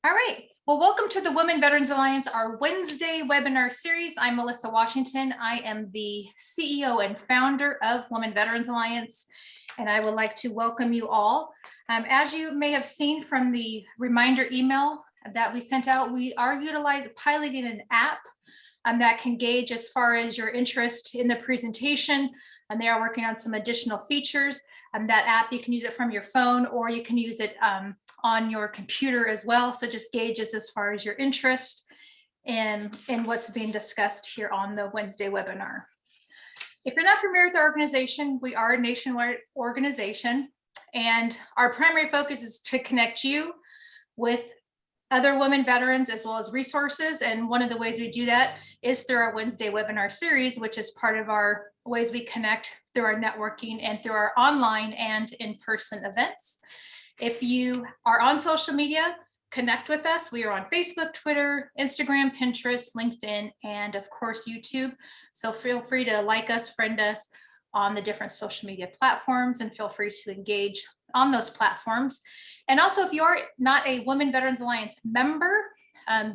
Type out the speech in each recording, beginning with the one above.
All right. Well, welcome to the Women Veterans Alliance, our Wednesday webinar series. I'm Melissa Washington. I am the CEO and founder of Women Veterans Alliance, and I would like to welcome you all. As you may have seen from the reminder email that we sent out, we are piloting an app that can gauge as far as your interest in the presentation, and they are working on some additional features. That app, you can use it from your phone or you can use it on your computer as well. So just gauges as far as your interest in what's being discussed here on the Wednesday webinar. If you're not familiar with our organization, we are a nationwide organization, and our primary focus is to connect you with other women veterans as well as resources. And one of the ways we do that is through our Wednesday webinar series, which is part of our ways we connect through our networking and through our online and in-person events. If you are on social media, connect with us. We are on Facebook, Twitter, Instagram, Pinterest, LinkedIn, and of course, YouTube. So feel free to like us, friend us on the different social media platforms, and feel free to engage on those platforms. And also, if you are not a Women Veterans Alliance member,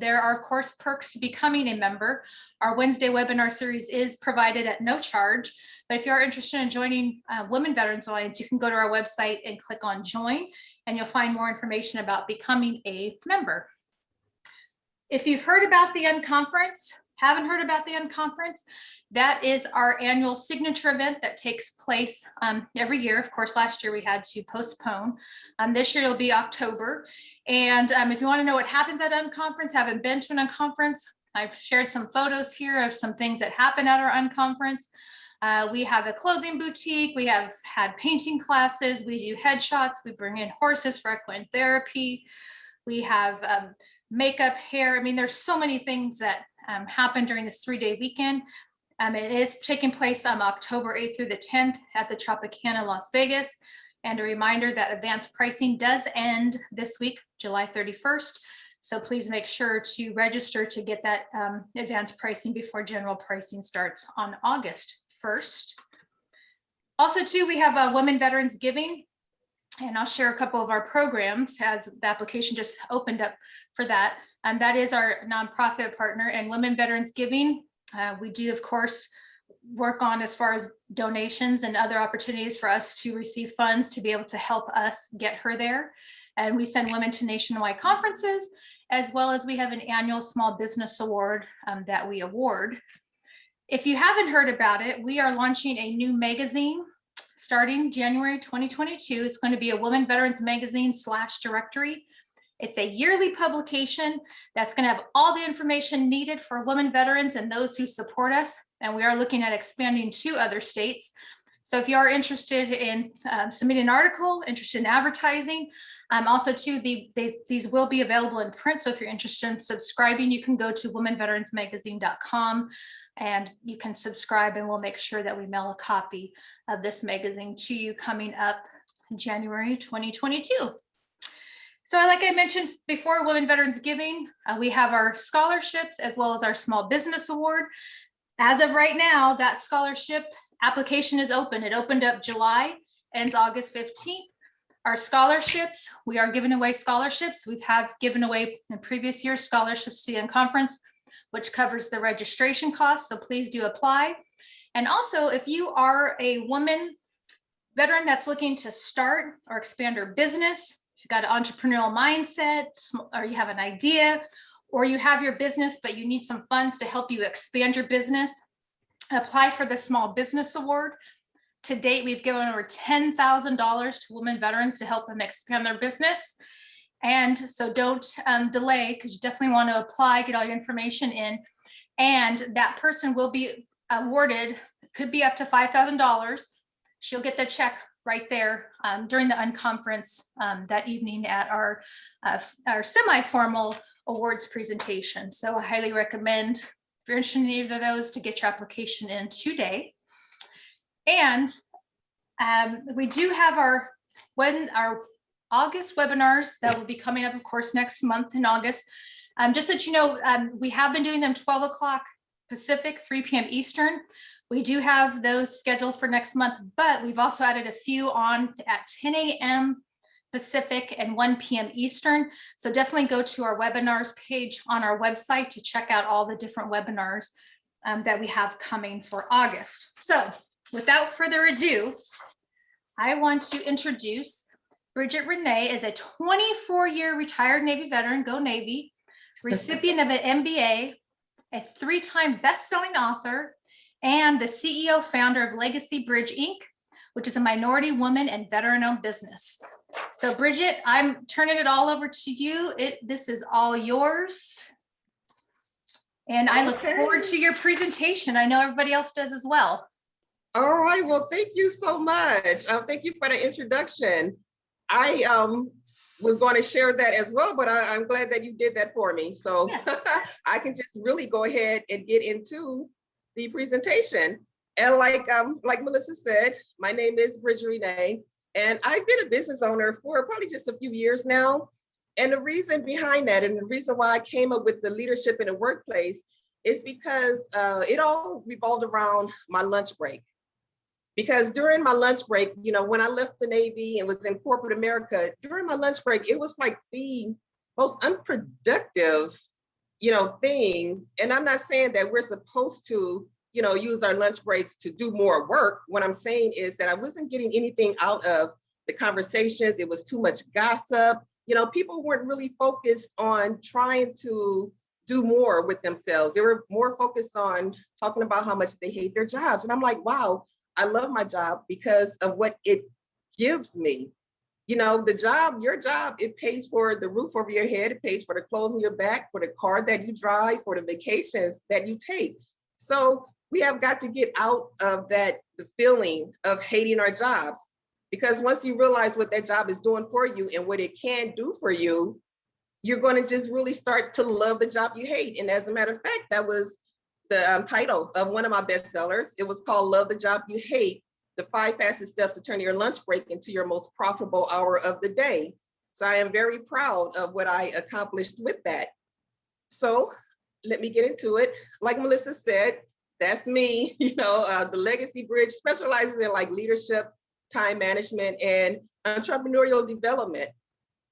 there are, of course, perks to becoming a member. Our Wednesday webinar series is provided at no charge. But if you are interested in joining Women Veterans Alliance, you can go to our website and click on join, and you'll find more information about becoming a member. If you've heard about the Unconference, haven't heard about the Unconference, that is our annual signature event that takes place every year. Of course, last year we had to postpone. This year it'll be October. And if you want to know what happens at Unconference, haven't been to an Unconference, I've shared some photos here of some things that happen at our Unconference. We have a clothing boutique. We have had painting classes. We do headshots. We bring in horses for equine therapy. We have makeup, hair. I mean, there's so many things that happen during this 3-day weekend. It is taking place on October 8th through the 10th at the Tropicana, Las Vegas. And a reminder that advanced pricing does end this week, July 31st. So please make sure to register to get that advanced pricing before general pricing starts on August 1st. Also, too, we have Women Veterans Giving, and I'll share a couple of our programs as the application just opened up for that. And that is our nonprofit partner, and Women Veterans Giving. We do, of course, work on as far as donations and other opportunities for us to receive funds to be able to help us get her there. And we send women to nationwide conferences, as well as we have an annual small business award that we award. If you haven't heard about it, we are launching a new magazine starting January 2022. It's going to be a Women Veterans Magazine / directory. It's a yearly publication that's going to have all the information needed for women veterans and those who support us. And we are looking at expanding to other states. So if you are interested in submitting an article, interested in advertising, also too, these will be available in print. So if you're interested in subscribing, you can go to womenveteransmagazine.com and you can subscribe, and we'll make sure that we mail a copy of this magazine to you coming up January 2022. So like I mentioned before, Women Veterans Giving, we have our scholarships as well as our Small Business Award. As of right now, that scholarship application is open. It opened up July, ends August 15th. Our scholarships, we are giving away scholarships. We have given away in previous years scholarships to the Unconference, which covers the registration costs. So please do apply. And also, if you are a woman veteran that's looking to start or expand her business, if you've got an entrepreneurial mindset, or you have an idea, or you have your business, but you need some funds to help you expand your business, apply for the Small Business Award. To date, we've given over $10,000 to women veterans to help them expand their business. And so don't delay, because you definitely want to apply, get all your information in. And that person will be awarded, could be up to $5,000. She'll get the check right there during the Unconference that evening at our semi-formal awards presentation. So I highly recommend, if you're interested in either of those, to get your application in today. And we do have our August webinars that will be coming up, of course, next month in August. Just so that you know, we have been doing them 12 o'clock Pacific, 3 p.m. Eastern. We do have those scheduled for next month, but we've also added a few on at 10 a.m. Pacific and 1 p.m. Eastern. So definitely go to our webinars page on our website to check out all the different webinars that we have coming for August. So without further ado, I want to introduce Bridget Renee is a 24-year retired Navy veteran, go Navy, recipient of an MBA, a 3-time best-selling author, and the CEO founder of Legacy Bridge Inc., which is a minority woman and veteran-owned business. So Bridget, I'm turning it all over to you. This is all yours. And I look forward to your presentation. I know everybody else does as well. All right, well, thank you so much. Thank you for the introduction. I was going to share that as well, but I'm glad that you did that for me. So yes. I can just really go ahead and get into the presentation. And like Melissa said, my name is Bridget Renee, and I've been a business owner for probably just a few years now. And the reason behind that, and the reason why I came up with the leadership in the workplace, is because it all revolved around my lunch break. Because during my lunch break, you know, when I left the Navy and was in corporate America, during my lunch break, it was like the most unproductive, you know, thing. And I'm not saying that we're supposed to, you know, use our lunch breaks to do more work. What I'm saying is that I wasn't getting anything out of the conversations. It was too much gossip. You know, people weren't really focused on trying to do more with themselves. They were more focused on talking about how much they hate their jobs. And I'm like, wow, I love my job because of what it gives me. You know, the job, your job, it pays for the roof over your head. It pays for the clothes on your back, for the car that you drive, for the vacations that you take. So we have got to get out of that, the feeling of hating our jobs. Because once you realize what that job is doing for you and what it can do for you, you're going to just really start to love the job you hate. And as a matter of fact, that was the title of one of my bestsellers. It was called Love the Job You Hate, the 5 fastest steps to turn your lunch break into your most profitable hour of the day. So I am very proud of what I accomplished with that. So let me get into it. Like Melissa said, that's me. You know, the Legacy Bridge specializes in like leadership, time management, and entrepreneurial development.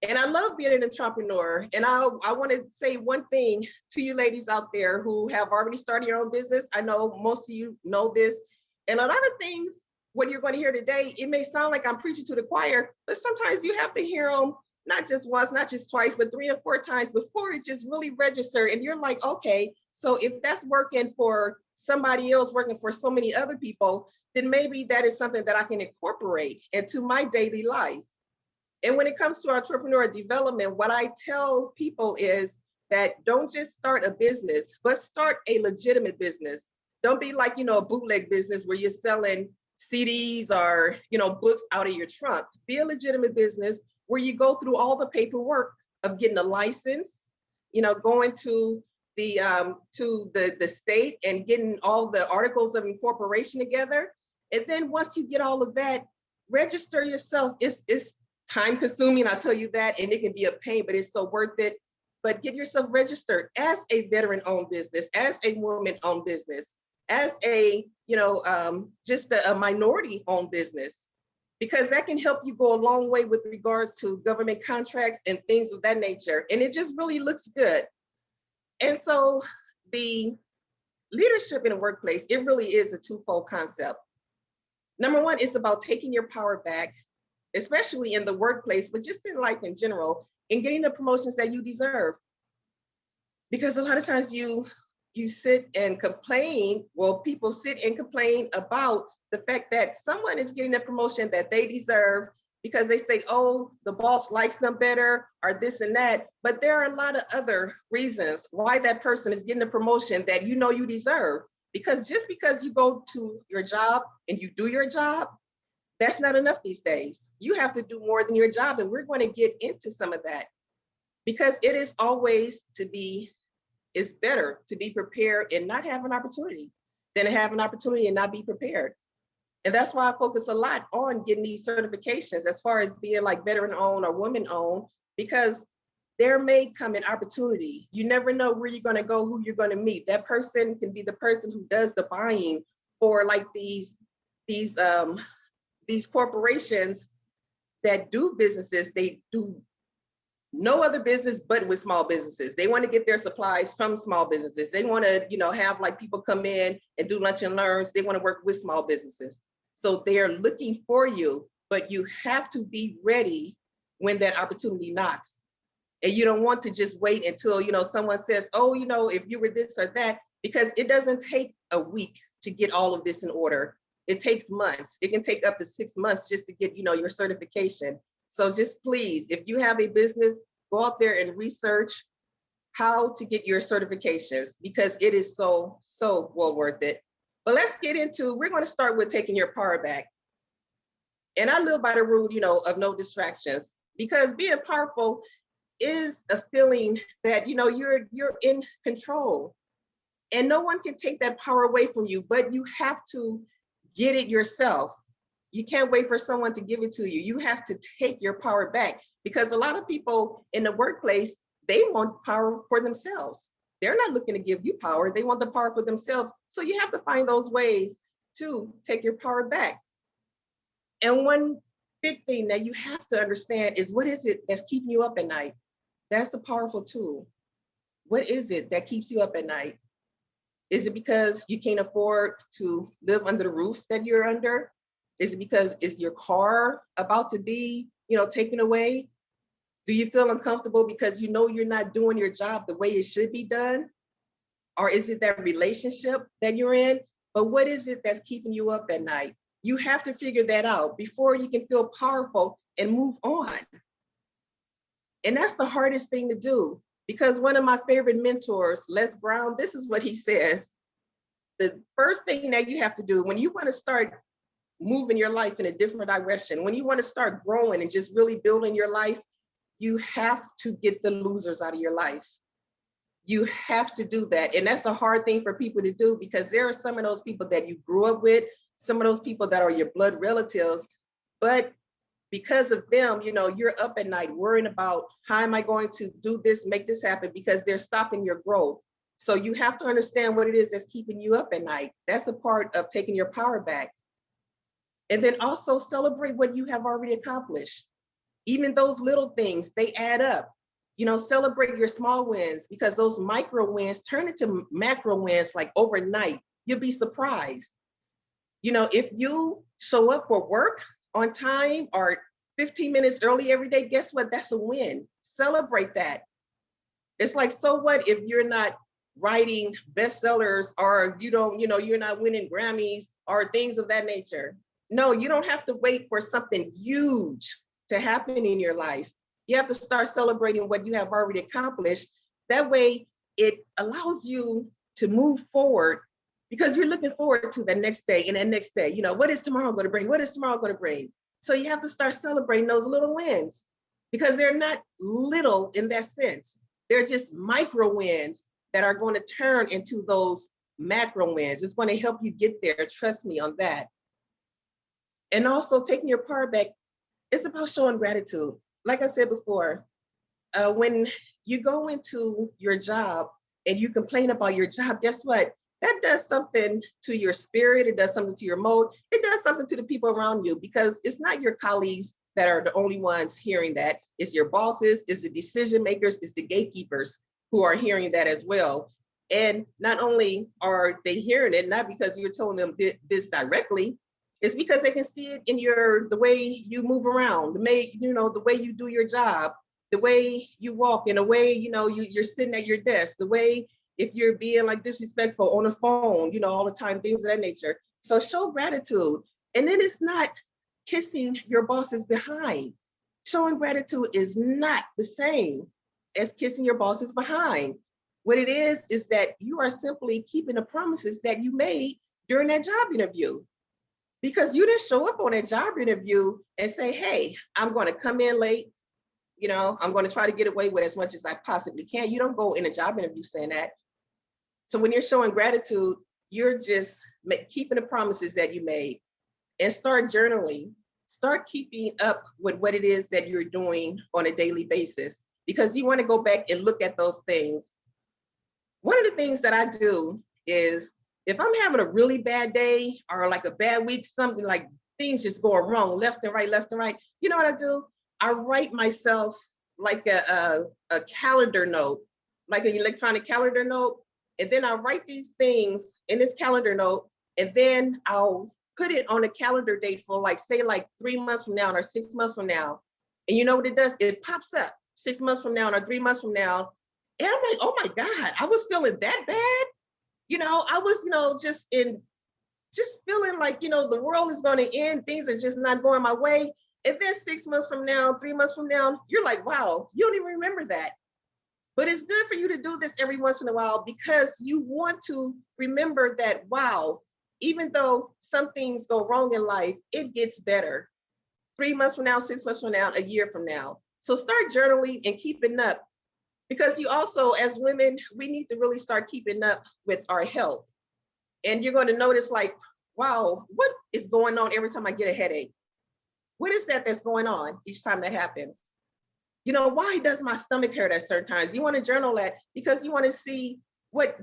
And I love being an entrepreneur. And I want to say one thing to you ladies out there who have already started your own business. I know most of you know this. And a lot of things, what you're going to hear today, it may sound like I'm preaching to the choir, but sometimes you have to hear them not just once, not just twice, but 3 or 4 times before it just really register. And you're like, okay, so if that's working for somebody else, working for so many other people, then maybe that is something that I can incorporate into my daily life. And when it comes to entrepreneur development, what I tell people is that don't just start a business, but start a legitimate business. Don't be like, you know, a bootleg business where you're selling CDs or, you know, books out of your trunk. Be a legitimate business where you go through all the paperwork of getting a license, you know, going to the state and getting all the articles of incorporation together. And then once you get all of that, register yourself. It's time consuming, I'll tell you that, and it can be a pain, but it's so worth it. But get yourself registered as a veteran-owned business, as a woman-owned business, as a, you know, just a minority-owned business, because that can help you go a long way with regards to government contracts and things of that nature. And it just really looks good. And so the leadership in the workplace, it really is a twofold concept. Number one, it's about taking your power back, especially in the workplace, but just in life in general, and getting the promotions that you deserve. Because a lot of times you sit and complain, well, people sit and complain about the fact that someone is getting a promotion that they deserve because they say, oh, the boss likes them better or this and that. But there are a lot of other reasons why that person is getting a promotion that you know you deserve. Because just because you go to your job and you do your job, that's not enough these days. You have to do more than your job. And we're going to get into some of that because it is always it's better to be prepared and not have an opportunity than to have an opportunity and not be prepared. And that's why I focus a lot on getting these certifications as far as being like veteran owned or woman owned, because there may come an opportunity. You never know where you're going to go, who you're going to meet. That person can be the person who does the buying for like these corporations that do businesses, they do no other business but with small businesses. They want to get their supplies from small businesses. They want to, have like people come in and do lunch and learns. They want to work with small businesses. So they're looking for you, but you have to be ready when that opportunity knocks. And you don't want to just wait until, someone says, oh, if you were this or that, because it doesn't take a week to get all of this in order. It takes months. It can take up to 6 months just to get, your certification. So just please, if you have a business, go out there and research how to get your certifications, because it is so, so well worth it. But let's get into, we're going to start with taking your power back. And I live by the rule, of no distractions, because being powerful is a feeling that, you're in control, and no one can take that power away from you, but you have to get it yourself. You can't wait for someone to give it to you. You have to take your power back, because a lot of people in the workplace, they want power for themselves. They're not looking to give you power. They want the power for themselves. So you have to find those ways to take your power back. And one big thing that you have to understand is, what is it that's keeping you up at night? That's a powerful tool. What is it that keeps you up at night? Is it because you can't afford to live under the roof that you're under? Is it because is your car about to be, taken away? Do you feel uncomfortable because you're not doing your job the way it should be done? Or is it that relationship that you're in? But what is it that's keeping you up at night? You have to figure that out before you can feel powerful and move on. And that's the hardest thing to do, because one of my favorite mentors, Les Brown, this is what he says. The first thing that you have to do when you want to start moving your life in a different direction, when you want to start growing and just really building your life, you have to get the losers out of your life. You have to do that. And that's a hard thing for people to do, because there are some of those people that you grew up with, some of those people that are your blood relatives, but because of them, you're up at night worrying about, how am I going to do this, make this happen, because they're stopping your growth. So you have to understand what it is that's keeping you up at night. That's a part of taking your power back. And then also celebrate what you have already accomplished. Even those little things, they add up. Celebrate your small wins, because those micro wins turn into macro wins like overnight. You'll be surprised. If you show up for work on time or 15 minutes early every day, guess what? That's a win. Celebrate that. It's like, so what if you're not writing bestsellers, or you're not winning Grammys or things of that nature? No, you don't have to wait for something huge to happen in your life. You have to start celebrating what you have already accomplished. That way it allows you to move forward, because you're looking forward to the next day and the next day. What is tomorrow going to bring? What is tomorrow going to bring? So you have to start celebrating those little wins, because they're not little in that sense. They're just micro wins that are going to turn into those macro wins. It's going to help you get there. Trust me on that. And also taking your power back, it's about showing gratitude. Like I said before, when you go into your job and you complain about your job, guess what? That does something to your spirit. It does something to your mode. It does something to the people around you, because it's not your colleagues that are the only ones hearing that. It's your bosses, it's the decision makers, it's the gatekeepers who are hearing that as well. And not only are they hearing it, not because you're telling them this directly, it's because they can see it in the way you move around, the way you do your job, the way you walk, and the way, you're sitting at your desk, the way, if you're being like disrespectful on the phone, all the time, things of that nature. So show gratitude. And then it's not kissing your boss's behind. Showing gratitude is not the same as kissing your boss's behind. What it is that you are simply keeping the promises that you made during that job interview. Because you didn't show up on that job interview and say, hey, I'm going to come in late. I'm going to try to get away with as much as I possibly can. You don't go in a job interview saying that. So when you're showing gratitude, you're just keeping the promises that you made. And start journaling. Start keeping up with what it is that you're doing on a daily basis, because you want to go back and look at those things. One of the things that I do is, if I'm having a really bad day or like a bad week, something like things just going wrong, left and right, left and right. You know what I do? I write myself like a calendar note, like an electronic calendar note. And then I write these things in this calendar note, and then I'll put it on a calendar date for like, say like 3 months from now or 6 months from now. And you know what it does? It pops up 6 months from now or 3 months from now. And I'm like, oh my God, I was feeling that bad. I was, just feeling like, the world is going to end. Things are just not going my way. And then 6 months from now, 3 months from now, you're like, wow, you don't even remember that. But it's good for you to do this every once in a while because you want to remember that, wow, even though some things go wrong in life, it gets better. 3 months from now, 6 months from now, a year from now. So start journaling and keeping up, because you also, as women, we need to really start keeping up with our health. And you're going to notice like, wow, what is going on every time I get a headache? What is that's going on each time that happens? Why does my stomach hurt at certain times? You want to journal that because you want to see what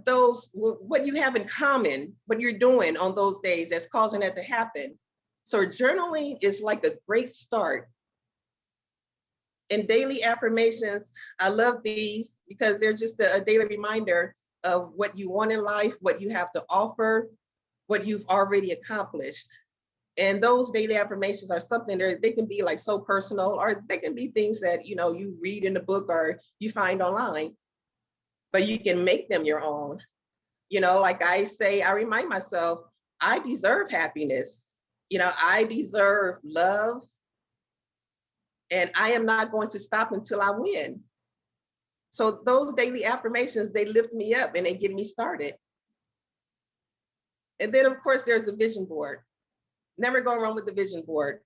you have in common, what you're doing on those days that's causing that to happen. So journaling is like a great start. And daily affirmations, I love these because they're just a daily reminder of what you want in life, what you have to offer, what you've already accomplished. And those daily affirmations are something they can be like so personal, or they can be things that, you read in the book or you find online, but you can make them your own. Like I say, I remind myself, I deserve happiness. I deserve love. And I am not going to stop until I win. So those daily affirmations, they lift me up and they get me started. And then of course, there's a vision board. Never go wrong with the vision board.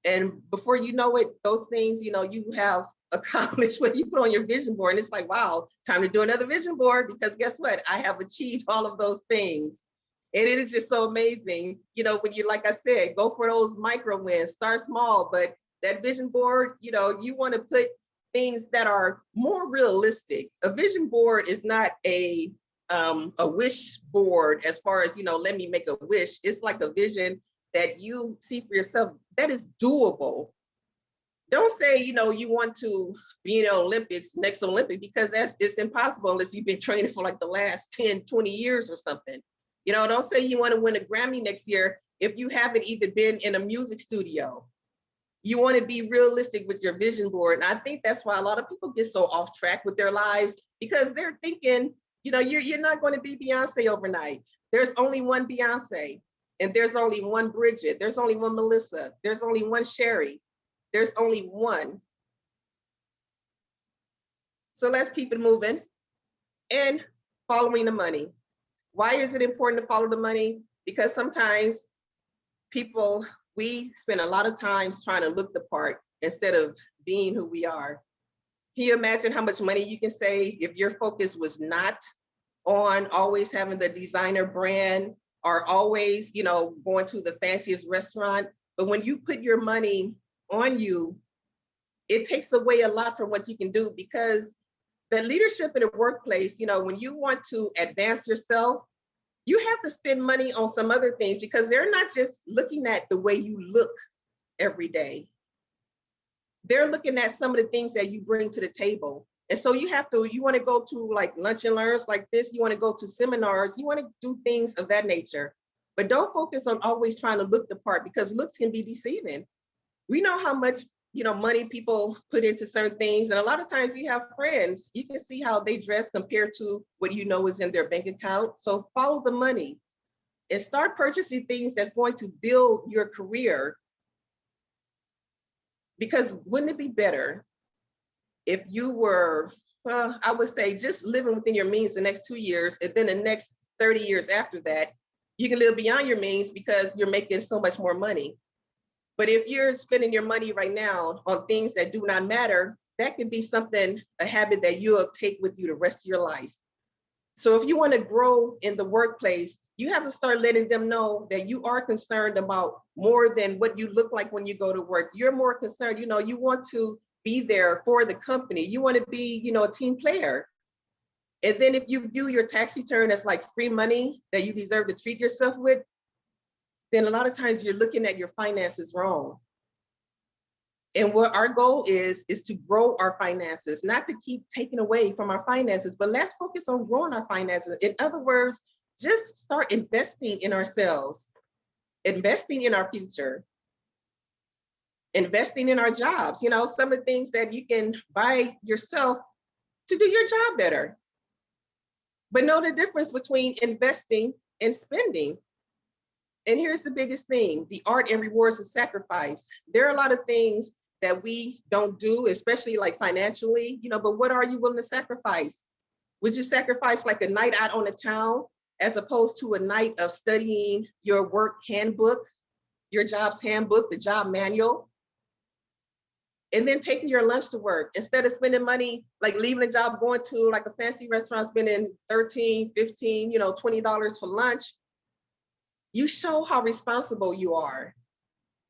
And before you know it, those things, you have accomplished what you put on your vision board. And it's like, wow, time to do another vision board, because guess what? I have achieved all of those things. And it is just so amazing. When you, like I said, go for those micro wins, start small, but that vision board, you want to put things that are more realistic. A vision board is not a wish board as far as, let me make a wish. It's like a vision that you see for yourself that is doable. Don't say, you want to be in the Olympics, next Olympic, because it's impossible unless you've been training for like the last 10, 20 years or something. Don't say you want to win a Grammy next year if you haven't even been in a music studio. You want to be realistic with your vision board. And I think that's why a lot of people get so off track with their lives, because they're thinking, you're not going to be Beyonce overnight. There's only one Beyonce. And there's only one Bridget, there's only one Melissa, there's only one Sherry, there's only one. So let's keep it moving. And following the money. Why is it important to follow the money? Because sometimes we spend a lot of times trying to look the part instead of being who we are. Can you imagine how much money you can save if your focus was not on always having the designer brand, or always, going to the fanciest restaurant? But when you put your money on you, it takes away a lot from what you can do, because the leadership in the workplace, when you want to advance yourself, you have to spend money on some other things, because they're not just looking at the way you look every day. They're looking at some of the things that you bring to the table. And so you want to go to like lunch and learns like this, you want to go to seminars, you want to do things of that nature, but don't focus on always trying to look the part, because looks can be deceiving. We know how much, money people put into certain things. And a lot of times you have friends, you can see how they dress compared to what is in their bank account. So follow the money and start purchasing things that's going to build your career. Because wouldn't it be better if you were, I would say, just living within your means the next 2 years, and then the next 30 years after that, you can live beyond your means because you're making so much more money. But if you're spending your money right now on things that do not matter, that could be a habit that you'll take with you the rest of your life. So if you want to grow in the workplace, you have to start letting them know that you are concerned about more than what you look like when you go to work. You're more concerned, you want to be there for the company. You want to be, a team player. And then if you view your tax return as like free money that you deserve to treat yourself with, then a lot of times you're looking at your finances wrong. And what our goal is to grow our finances, not to keep taking away from our finances, but let's focus on growing our finances. In other words, just start investing in ourselves, investing in our future, investing in our jobs. You know, some of the things that you can buy yourself to do your job better. But know the difference between investing and spending. And here's the biggest thing: the art and rewards of sacrifice. There are a lot of things that we don't do, especially like financially, you know, but what are you willing to sacrifice? Would you sacrifice like a night out on the town as opposed to a night of studying your work handbook, your job's handbook, the job manual, and then taking your lunch to work instead of spending money, like leaving a job, going to like a fancy restaurant, spending $13, $15, $20 for lunch? You show how responsible you are.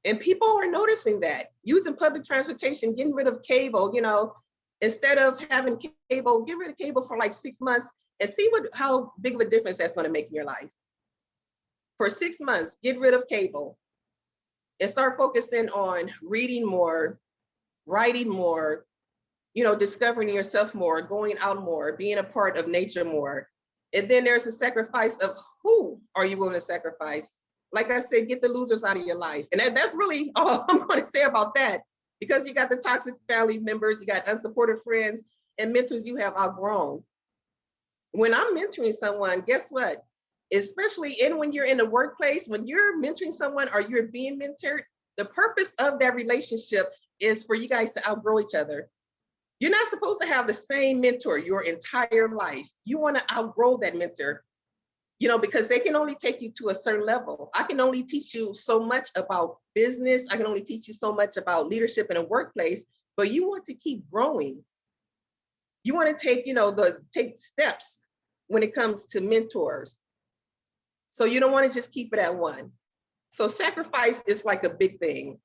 And people are noticing that. Using public transportation, getting rid of cable, instead of having cable, get rid of cable for like 6 months and see how big of a difference that's going to make in your life. For 6 months, get rid of cable and start focusing on reading more, writing more, discovering yourself more, going out more, being a part of nature more. And then there's a sacrifice of who are you willing to sacrifice? Like I said, get the losers out of your life. And that's really all I'm going to say about that, because you got the toxic family members, you got unsupportive friends and mentors you have outgrown. When I'm mentoring someone, guess what? Especially when you're in the workplace, when you're mentoring someone or you're being mentored, the purpose of that relationship is for you guys to outgrow each other. You're not supposed to have the same mentor your entire life. You want to outgrow that mentor, because they can only take you to a certain level. I can only teach you so much about business. I can only teach you so much about leadership in a workplace, but you want to keep growing. You want to take steps when it comes to mentors. So you don't want to just keep it at one. So sacrifice is like a big thing.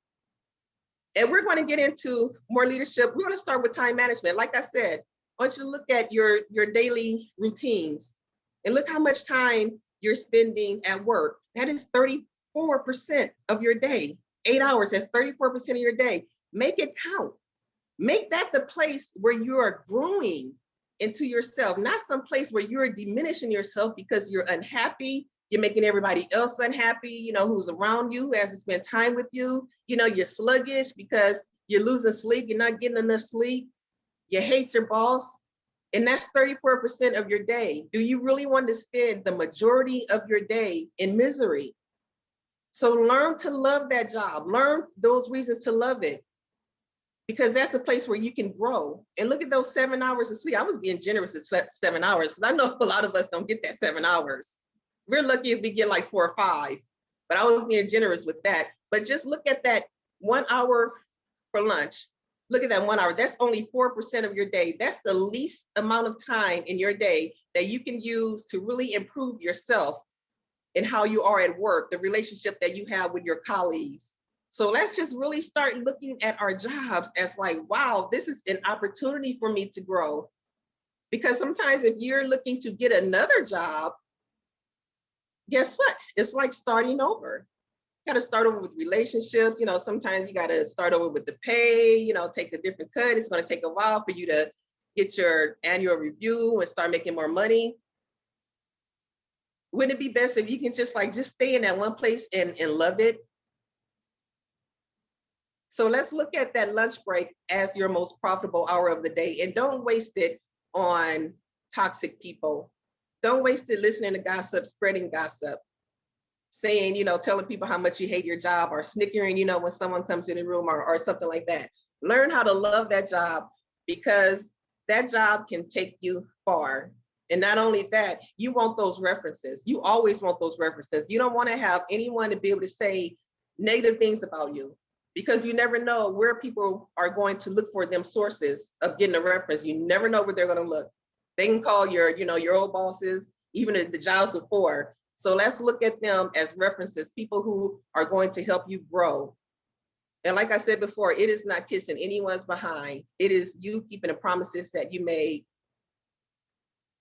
And we're going to get into more leadership. We're going to start with time management. Like I said, I want you to look at your daily routines and look how much time you're spending at work. That is 34% of your day. 8 hours, that's 34% of your day. Make it count. Make that the place where you are growing into yourself, not some place where you're diminishing yourself because you're unhappy. You're making everybody else unhappy, who's around you, who hasn't spent time with you. You're sluggish because you're losing sleep. You're not getting enough sleep. You hate your boss. And that's 34% of your day. Do you really want to spend the majority of your day in misery? So learn to love that job. Learn those reasons to love it, because that's a place where you can grow. And look at those 7 hours of sleep. I was being generous at 7 hours, because I know a lot of us don't get that 7 hours. We're lucky if we get like 4 or 5, but I was being generous with that. But just look at that 1 hour for lunch. Look at that 1 hour. That's only 4% of your day. That's the least amount of time in your day that you can use to really improve yourself and how you are at work, the relationship that you have with your colleagues. So let's just really start looking at our jobs as like, wow, this is an opportunity for me to grow. Because sometimes if you're looking to get another job, guess what? It's like starting over. You got to start over with relationships. Sometimes you got to start over with the pay, take a different cut. It's going to take a while for you to get your annual review and start making more money. Wouldn't it be best if you can just stay in that one place and love it? So let's look at that lunch break as your most profitable hour of the day, and don't waste it on toxic people. Don't waste it listening to gossip, spreading gossip, saying, telling people how much you hate your job, or snickering, when someone comes in the room, or something like that. Learn how to love that job, because that job can take you far. And not only that, you want those references. You always want those references. You don't want to have anyone to be able to say negative things about you, because you never know where people are going to look for them sources of getting a reference. You never know where they're going to look. They can call your old bosses, even at the jobs before. So let's look at them as references, people who are going to help you grow. And like I said before, it is not kissing anyone's behind. It is you keeping the promises that you made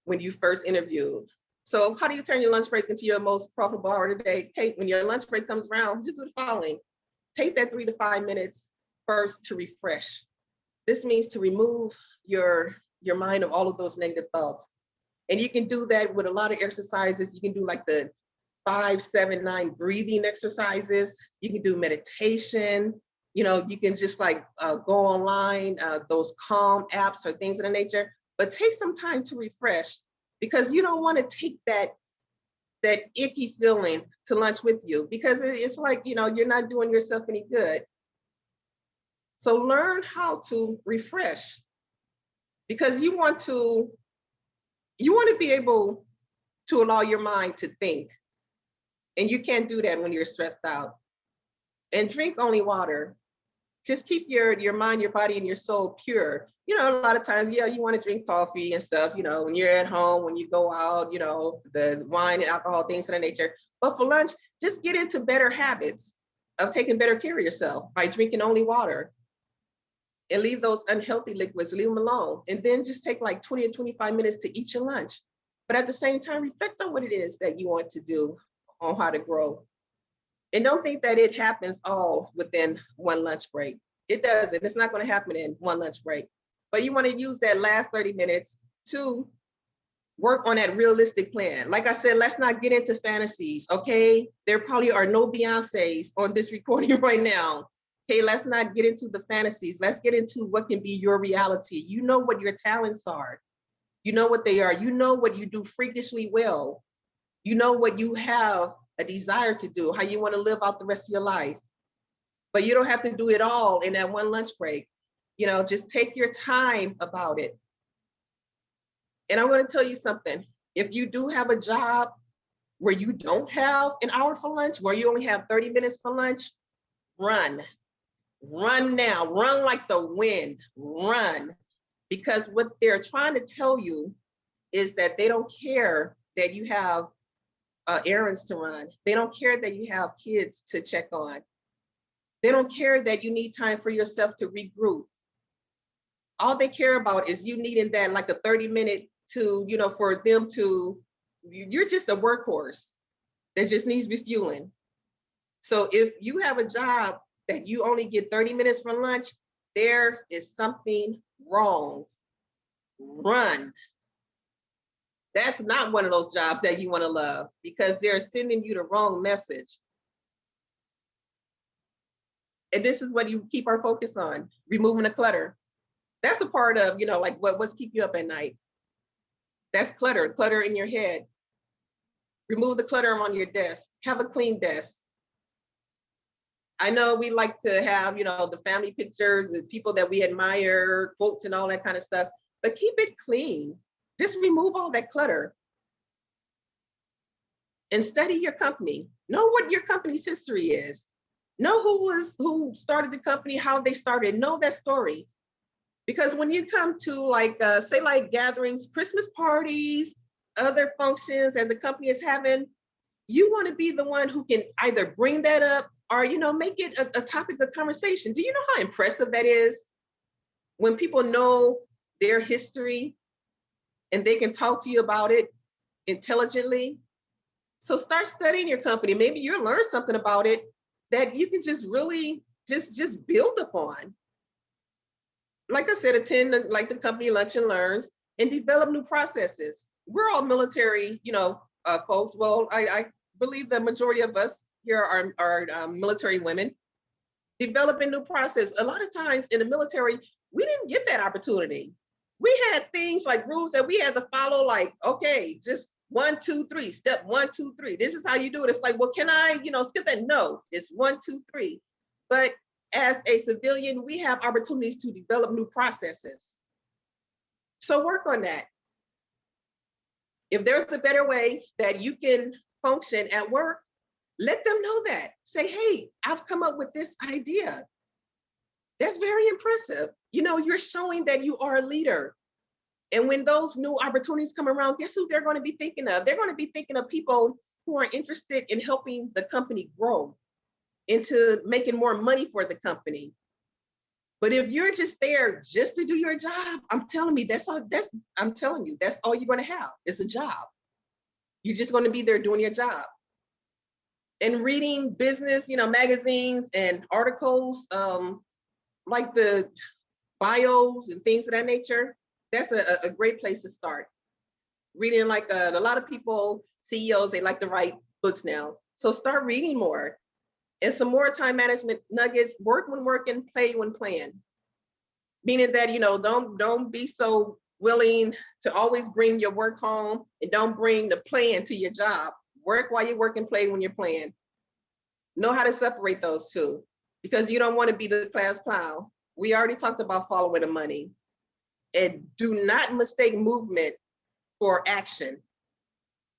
when you first interviewed. So how do you turn your lunch break into your most profitable hour of the day? Kate, when your lunch break comes around, just do the following. Take that 3 to 5 minutes first to refresh. This means to remove your mind of all of those negative thoughts. And you can do that with a lot of exercises. You can do like the 5, 7, 9 breathing exercises. You can do meditation. You know, you can just like go online, those calm apps or things of the nature, but take some time to refresh, because you don't want to take that icky feeling to lunch with you, because it's like, you know, you're not doing yourself any good. So learn how to refresh, because you want to be able to allow your mind to think. And you can't do that when you're stressed out. And drink only water. Just keep your mind, your body, and your soul pure. You know, a lot of times, yeah, you want to drink coffee and stuff, you know, when you're at home, when you go out, you know, the wine and alcohol, things of that nature. But for lunch, just get into better habits of taking better care of yourself by drinking only water. And leave those unhealthy liquids, leave them alone. And then just take like 20 or 25 minutes to eat your lunch. But at the same time, reflect on what it is that you want to do, on how to grow. And don't think that it happens all within one lunch break. It doesn't. It's not going to happen in one lunch break. But you want to use that last 30 minutes to work on that realistic plan. Like I said, let's not get into fantasies, okay? There probably are no Beyoncés on this recording right now. Okay, let's not get into the fantasies. Let's get into what can be your reality. You know what your talents are. You know what they are. You know what you do freakishly well. You know what you have a desire to do, how you want to live out the rest of your life. But you don't have to do it all in that one lunch break. You know, just take your time about it. And I'm going to tell you something. If you do have a job where you don't have an hour for lunch, where you only have 30 minutes for lunch, run. Run now. Run like the wind. Run. Because what they're trying to tell you is that they don't care that you have errands to run. They don't care that you have kids to check on. They don't care that you need time for yourself to regroup. All they care about is you needing that like a 30-minute to, you know, for them to, you're just a workhorse that just needs refueling. So if you have a job that you only get 30 minutes for lunch, there is something wrong. Run. That's not one of those jobs that you want to love, because they're sending you the wrong message. And this is what you keep our focus on, removing the clutter. That's a part of, you know, like what's keep you up at night. That's clutter in your head. Remove the clutter on your desk. Have a clean desk. I know we like to have, you know, the family pictures, the people that we admire, quotes and all that kind of stuff, but keep it clean. Just remove all that clutter. And study your company. Know what your company's history is. Know who started the company, how they started. Know that story. Because when you come to like, say like gatherings, Christmas parties, other functions that the company is having, you want to be the one who can either bring that up or, you know, make it a topic of conversation. Do you know how impressive that is? When people know their history and they can talk to you about it intelligently. So start studying your company. Maybe you'll learn something about it that you can just really just build upon. Like I said, attend like the company lunch and learns and develop new processes. We're all military, you know, folks. Well, I believe the majority of us here are military women. Developing new process. A lot of times in the military, we didn't get that opportunity. We had things like rules that we had to follow, like, okay, just 1, 2, 3, step 1, 2, 3. This is how you do it. It's like, well, can I, you know, skip that? No, it's 1, 2, 3. But as a civilian, we have opportunities to develop new processes. So work on that. If there's a better way that you can function at work, let them know that. Say, hey, I've come up with this idea. That's very impressive. You know, you're showing that you are a leader. And when those new opportunities come around, guess who they're going to be thinking of? They're going to be thinking of people who are interested in helping the company grow into making more money for the company. But if you're just there just to do your job, I'm telling you, that's all you're going to have is a job. You're just going to be there doing your job. And reading business, magazines and articles, like the bios and things of that nature, that's a great place to start. Reading, like a lot of people, CEOs, they like to write books now. So start reading more. And some more time management nuggets: work when working, play when playing. Meaning that, don't be so willing to always bring your work home, and don't bring the play into your job. Work while you're working, play when you're playing. Know how to separate those two, because you don't want to be the class clown. We already talked about following the money. And do not mistake movement for action.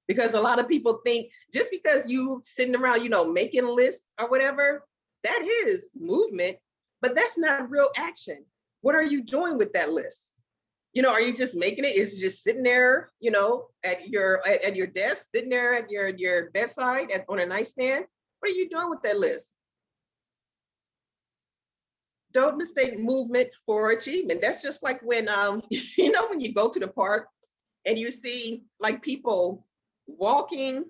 Because a lot of people think just because you sitting around, making lists or whatever, that is movement, but that's not real action. What are you doing with that list? Are you just making it? Is it just sitting there, at your desk, sitting there at your bedside on a nightstand? What are you doing with that list? Don't mistake movement for achievement. That's just like when, when you go to the park and you see like people walking,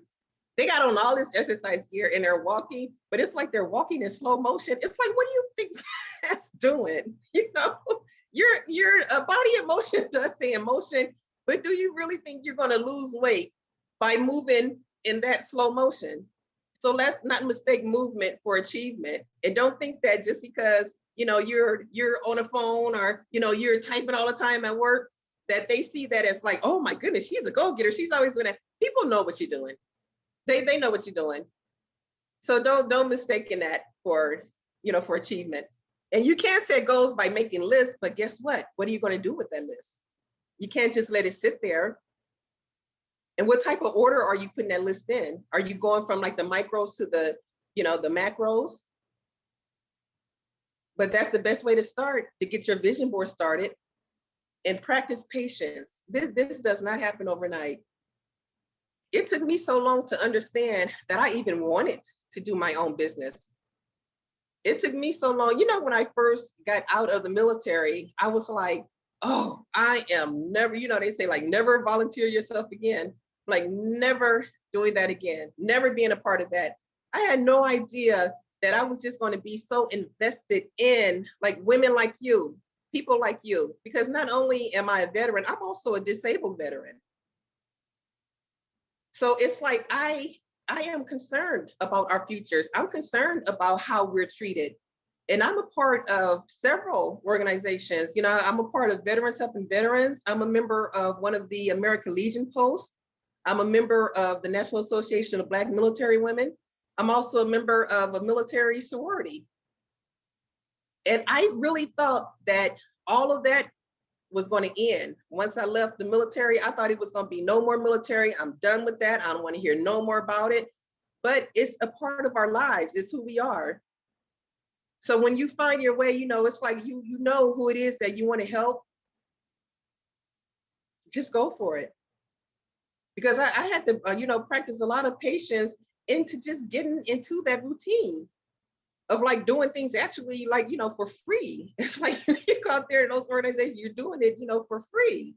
they got on all this exercise gear and they're walking, but it's like they're walking in slow motion. It's like, what do you think that's doing? Your body in motion does stay in motion, but do you really think you're going to lose weight by moving in that slow motion? So let's not mistake movement for achievement. And don't think that just because, you're on a phone or, you're typing all the time at work, that they see that as like, oh my goodness, she's a go-getter. She's always doing that. People know what you're doing. They know what you're doing. So don't mistake in that for achievement. And you can't set goals by making lists, but guess what? What are you going to do with that list? You can't just let it sit there. And what type of order are you putting that list in? Are you going from like the micros to the macros? But that's the best way to start, to get your vision board started. And practice patience. This does not happen overnight. It took me so long to understand that I even wanted to do my own business. It took me so long. When I first got out of the military, I was like, oh, I am never, they say like never volunteer yourself again. Like never doing that again, never being a part of that. I had no idea that I was just going to be so invested in like women like you, people like you, because not only am I a veteran, I'm also a disabled veteran. So it's like I am concerned about our futures. I'm concerned about how we're treated. And I'm a part of several organizations. I'm a part of Veterans Helping Veterans. I'm a member of one of the American Legion posts. I'm a member of the National Association of Black Military Women. I'm also a member of a military sorority. And I really thought that all of that was going to end. Once I left the military, I thought it was going to be no more military. I'm done with that. I don't want to hear no more about it. But it's a part of our lives. It's who we are. So when you find your way, it's like you know who it is that you want to help. Just go for it. Because I had to, practice a lot of patience into just getting into that routine of like doing things actually like, for free. It's like you go out there in those organizations, you're doing it, for free.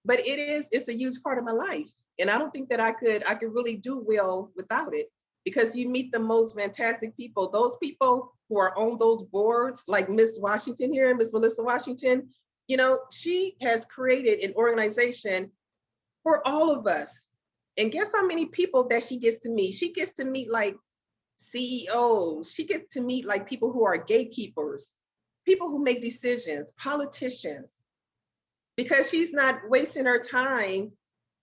But it's a huge part of my life. And I don't think that I could really do well without it, because you meet the most fantastic people. Those people who are on those boards, like Miss Washington here, Miss Melissa Washington, she has created an organization for all of us. And guess how many people that she gets to meet? She gets to meet like CEOs. She gets to meet like people who are gatekeepers, people who make decisions, politicians, because she's not wasting her time,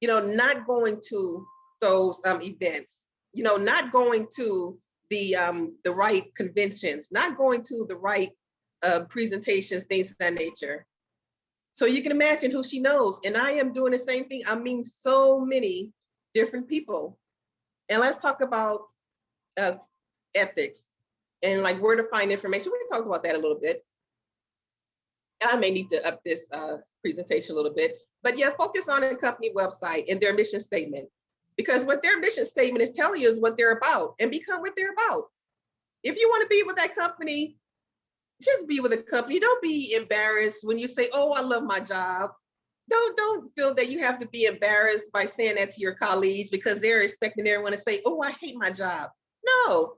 not going to those events, not going to the right conventions, not going to the right presentations, things of that nature. So you can imagine who she knows. And I am doing the same thing. I mean, so many different people. And let's talk about ethics and like where to find information. We talked about that a little bit. And I may need to up this presentation a little bit. But yeah, focus on a company website and their mission statement. Because what their mission statement is telling you is what they're about, and become what they're about. If you want to be with that company, just be with a company. Don't be embarrassed when you say, oh, I love my job. don't feel that you have to be embarrassed by saying that to your colleagues because they're expecting everyone to say, oh, I hate my job. No,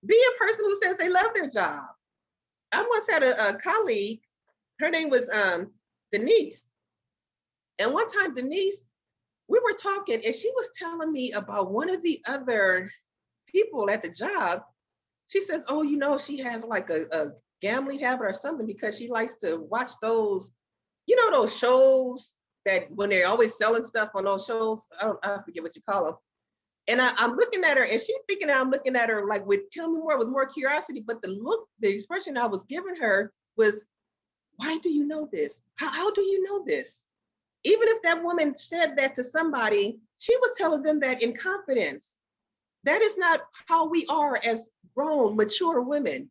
be a person who says they love their job. I once had a colleague, her name was Denise. And one time, Denise, we were talking and she was telling me about one of the other people at the job. She says, oh, you know, she has like a gambling habit or something because she likes to watch those, you know, those shows that when they're always selling stuff on those shows, I forget what you call them. And I'm looking at her and she's thinking I'm looking at her like tell me more with more curiosity. But the expression I was giving her was, why do you know this? How do you know this? Even if that woman said that to somebody, she was telling them that in confidence. That is not how we are as grown, mature women.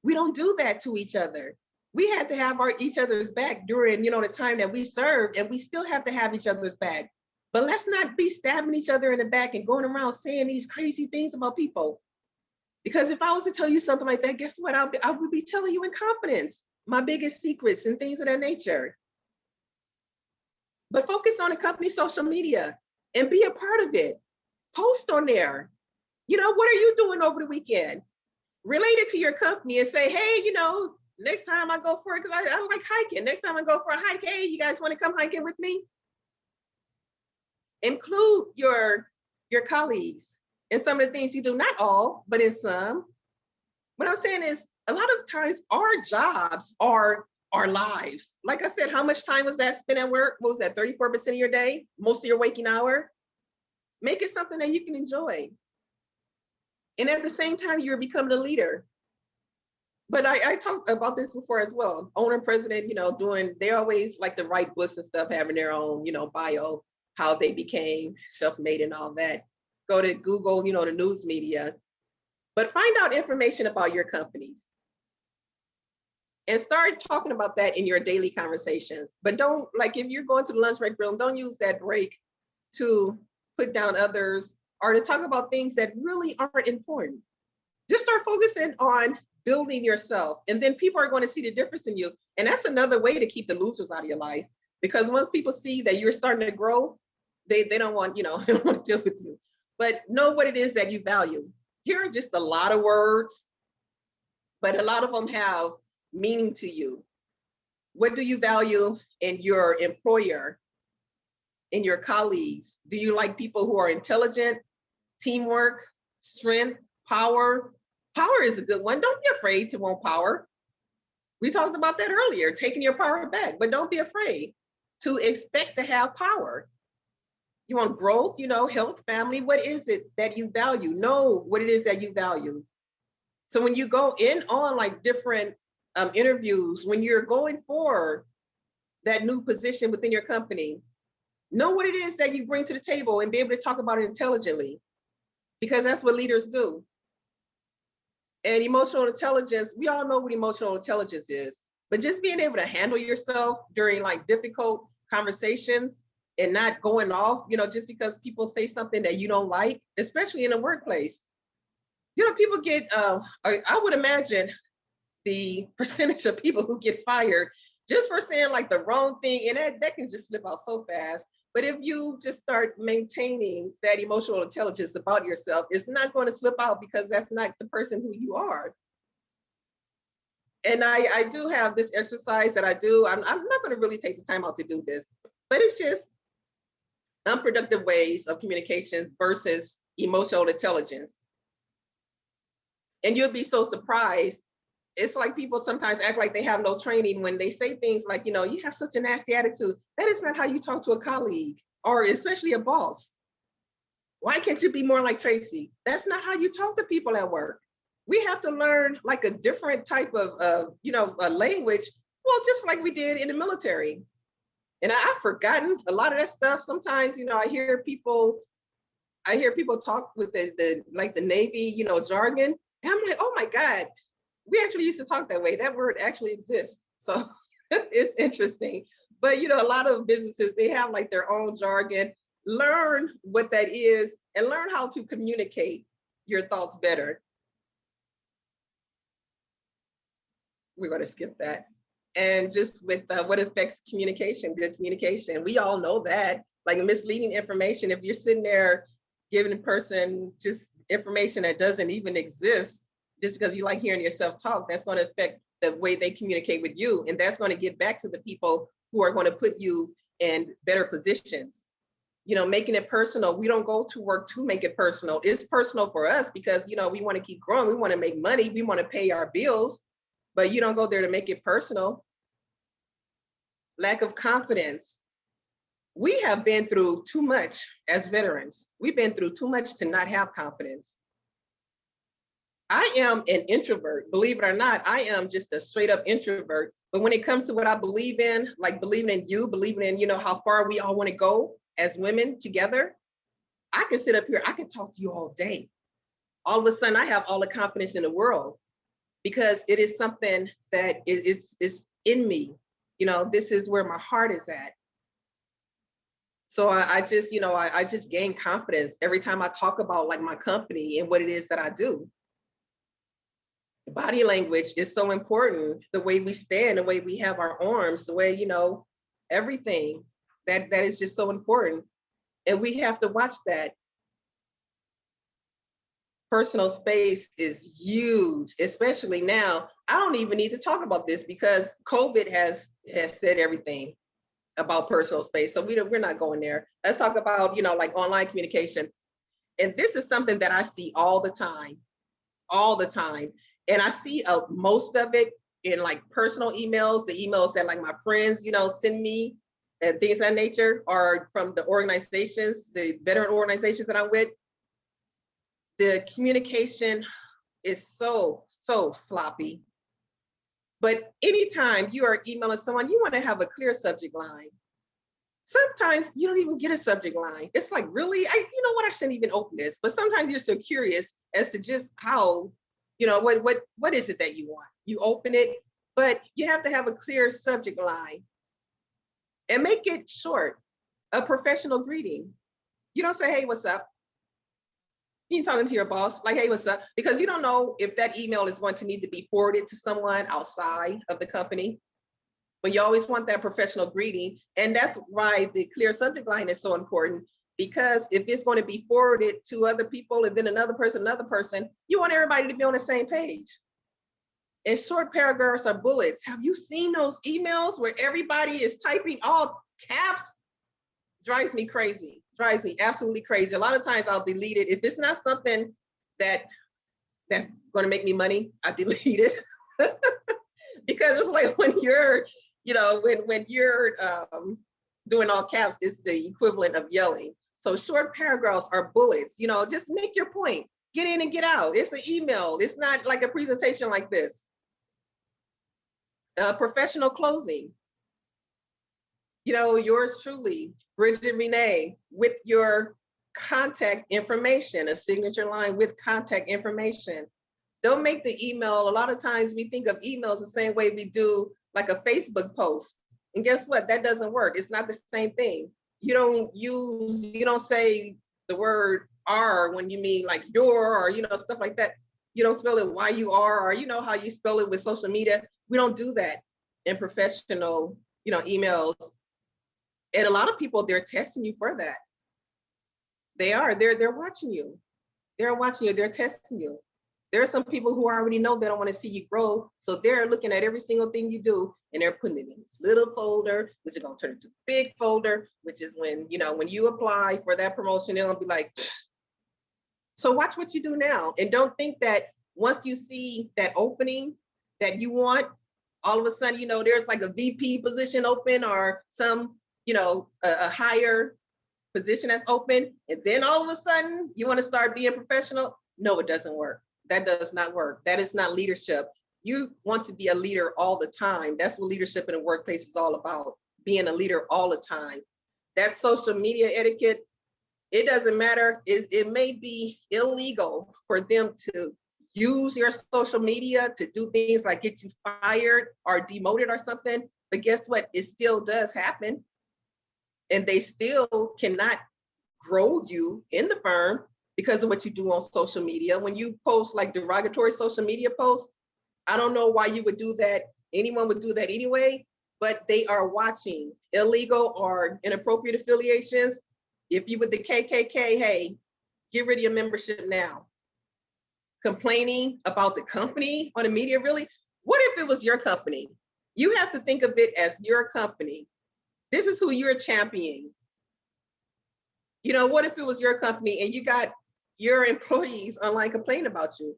We don't do that to each other. We had to have each other's back during, you know, the time that we served, and we still have to have each other's back. But let's not be stabbing each other in the back and going around saying these crazy things about people. Because if I was to tell you something like that, guess what? I would be telling you in confidence my biggest secrets and things of that nature. But focus on the company social media and be a part of it. Post on there. You know, what are you doing over the weekend? Relate it to your company and say, hey, you know, next time I go for it, because I like hiking. Next time I go for a hike, hey, you guys want to come hiking with me? Include your colleagues in some of the things you do, not all, but in some. What I'm saying is a lot of times our jobs are our lives. Like I said, how much time was that spent at work? What was that, 34% of your day? Most of your waking hour? Make it something that you can enjoy. And at the same time, you're becoming a leader. But I talked about this before as well. Owner, president, you know, they always like to write books and stuff, having their own, you know, bio, how they became self-made and all that. Go to Google, you know, the news media, but find out information about your companies and start talking about that in your daily conversations. But don't, like, if you're going to the lunch break room, don't use that break to put down others or to talk about things that really aren't important. Just start focusing on building yourself, and then people are going to see the difference in you. And that's another way to keep the losers out of your life, because once people see that you're starting to grow, they don't want, you know, they don't want to deal with you. But know what it is that you value. Here are just a lot of words, but a lot of them have meaning to you. What do you value in your employer, in your colleagues? Do you like people who are intelligent, teamwork, strength, power? Power is a good one. Don't be afraid to want power. We talked about that earlier, taking your power back, but don't be afraid to expect to have power. You want growth, you know, health, family. What is it that you value? Know what it is that you value. So when you go in on like different interviews, when you're going for that new position within your company, know what it is that you bring to the table and be able to talk about it intelligently, because that's what leaders do. And emotional intelligence, we all know what emotional intelligence is, but just being able to handle yourself during like difficult conversations and not going off, you know, just because people say something that you don't like, especially in a workplace. You know, people get, I would imagine the percentage of people who get fired just for saying like the wrong thing, and that can just slip out so fast. But if you just start maintaining that emotional intelligence about yourself, it's not going to slip out, because that's not the person who you are. And I do have this exercise that I do. I'm not going to really take the time out to do this, but it's just unproductive ways of communications versus emotional intelligence. And you'll be so surprised. It's like people sometimes act like they have no training when they say things like, you know, you have such a nasty attitude. That is not how you talk to a colleague, or especially a boss. Why can't you be more like Tracy? That's not how you talk to people at work. We have to learn like a different type of, you know, a language. Well, just like we did in the military. And I've forgotten a lot of that stuff. Sometimes, you know, I hear people talk with the like the Navy, you know, jargon. And I'm like, oh my God, we actually used to talk that way. That word actually exists. So it's interesting. But, you know, a lot of businesses, they have like their own jargon. Learn what that is and learn how to communicate your thoughts better. We're going to skip that. And just with what affects communication, good communication. We all know that, like misleading information, if you're sitting there giving a person just information that doesn't even exist, just because you like hearing yourself talk, that's going to affect the way they communicate with you. And that's going to get back to the people who are going to put you in better positions. Making it personal. We don't go to work to make it personal. It's personal for us because, we want to keep growing. We want to make money. We want to pay our bills, but you don't go there to make it personal. Lack of confidence. We have been through too much as veterans. We've been through too much to not have confidence. I am an introvert, believe it or not. I am just a straight up introvert. But when it comes to what I believe in, like believing in you, believing in, how far we all want to go as women together, I can sit up here, I can talk to you all day. All of a sudden, I have all the confidence in the world because it is something that is in me. This is where my heart is at. So I just gain confidence every time I talk about like my company and what it is that I do. Body language is so important. The way we stand, the way we have our arms, the way, everything that is just so important. And we have to watch that. Personal space is huge, especially now. I don't even need to talk about this because COVID has said everything about personal space. So we're not going there. Let's talk about, like online communication. And this is something that I see all the time. And I see most of it in like personal emails, the emails that like my friends, send me and things of that nature, are from the organizations, the veteran organizations that I'm with. The communication is so sloppy. But anytime you are emailing someone, you want to have a clear subject line. Sometimes you don't even get a subject line. It's like, really? You know what? I shouldn't even open this. But sometimes you're so curious as to just how, what is it that you want? You open it, but you have to have a clear subject line and make it short. A professional greeting. You don't say, hey, what's up? You talking to your boss, like, hey, what's up? Because you don't know if that email is going to need to be forwarded to someone outside of the company. But you always want that professional greeting. And that's why the clear subject line is so important, because if it's going to be forwarded to other people and then another person, you want everybody to be on the same page. And short paragraphs are bullets. Have you seen those emails where everybody is typing all caps? Drives me crazy. Drives me absolutely crazy. A lot of times I'll delete it. If it's not something that's going to make me money, I delete it. Because it's like when you're, when you're doing all caps, it's the equivalent of yelling. So short paragraphs are bullets. Just make your point. Get in and get out. It's an email. It's not like a presentation like this. Professional closing. Yours truly, Bridget, Renee, with your contact information, a signature line with contact information. Don't make the email. A lot of times we think of emails the same way we do like a Facebook post. And guess what? That doesn't work. It's not the same thing. You don't say the word R when you mean like your, or stuff like that. You don't spell it Y-U-R, or how you spell it with social media. We don't do that in professional, emails. And a lot of people, they're testing you for that. They are. They're watching you. They're watching you. They're testing you. There are some people who already know they don't want to see you grow. So they're looking at every single thing you do and they're putting it in this little folder, which is going to turn into a big folder, which is when you apply for that promotion, they're going to be like, so watch what you do now. And don't think that once you see that opening that you want, all of a sudden, there's like a VP position open or some, a higher position that's open. And then all of a sudden you want to start being professional. No, it doesn't work. That does not work. That is not leadership. You want to be a leader all the time. That's what leadership in the workplace is all about, being a leader all the time. That social media etiquette, it doesn't matter. It may be illegal for them to use your social media to do things like get you fired or demoted or something. But guess what? It still does happen. And they still cannot grow you in the firm because of what you do on social media. When you post like derogatory social media posts, I don't know why you would do that anyone would do that anyway, but they are watching illegal or inappropriate affiliations. If you with the KKK, hey, get rid of your membership now. Complaining about the company on the media, really? What if it was your company? You have to think of it as your company. This is who you're championing. You know, what if it was your company and you got your employees online complaining about you?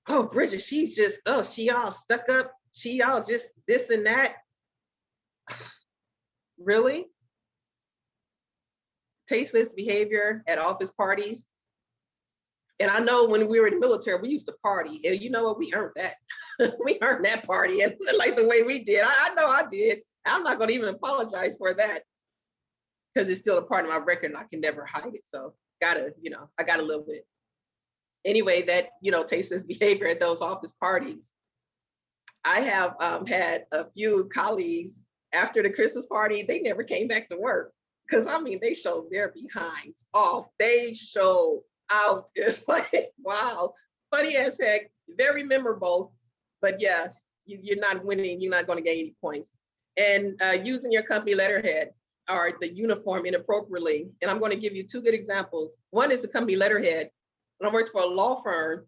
Oh, Bridget, she's just, oh, she all stuck up. She all just this and that. Really? Tasteless behavior at office parties. And I know when we were in the military, we used to party. And you know what? We earned that. We earned that party. And like the way we did. I know I did. I'm not going to even apologize for that because it's still a part of my record and I can never hide it. So gotta, you know, I gotta live with it. Anyway, that, you know, tasteless behavior at those office parties. I have had a few colleagues after the Christmas party, they never came back to work. Because I mean, they showed their behinds off. They showed out. It's like, wow, funny as heck, very memorable. But yeah, you're not winning. You're not going to get any points. And using your company letterhead or the uniform inappropriately. And I'm going to give you two good examples. One is the company letterhead. When I worked for a law firm,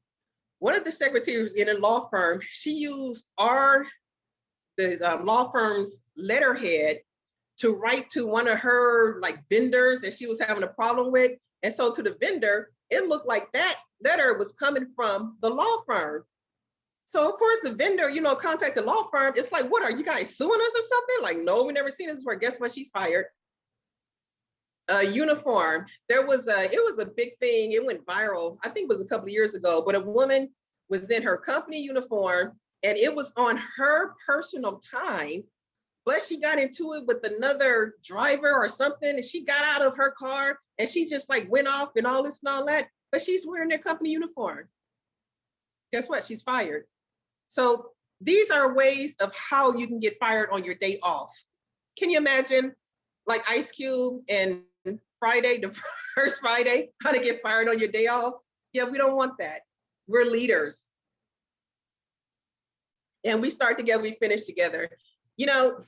one of the secretaries in a law firm, she used the law firm's letterhead to write to one of her like vendors that she was having a problem with. And so to the vendor, it looked like that letter was coming from the law firm. So of course the vendor, you know, contacted the law firm. It's like, what, are you guys suing us or something? Like, no, we never seen this before. Guess what? She's fired. Uniform. It was a big thing. It went viral. I think it was a couple of years ago, but a woman was in her company uniform and it was on her personal time, but she got into it with another driver or something. And she got out of her car and she just like went off and all this and all that, but she's wearing their company uniform. Guess what? She's fired. So these are ways of how you can get fired on your day off. Can you imagine like Ice Cube and Friday, the first Friday, how to get fired on your day off? Yeah, we don't want that. We're leaders. And we start together, we finish together. You know,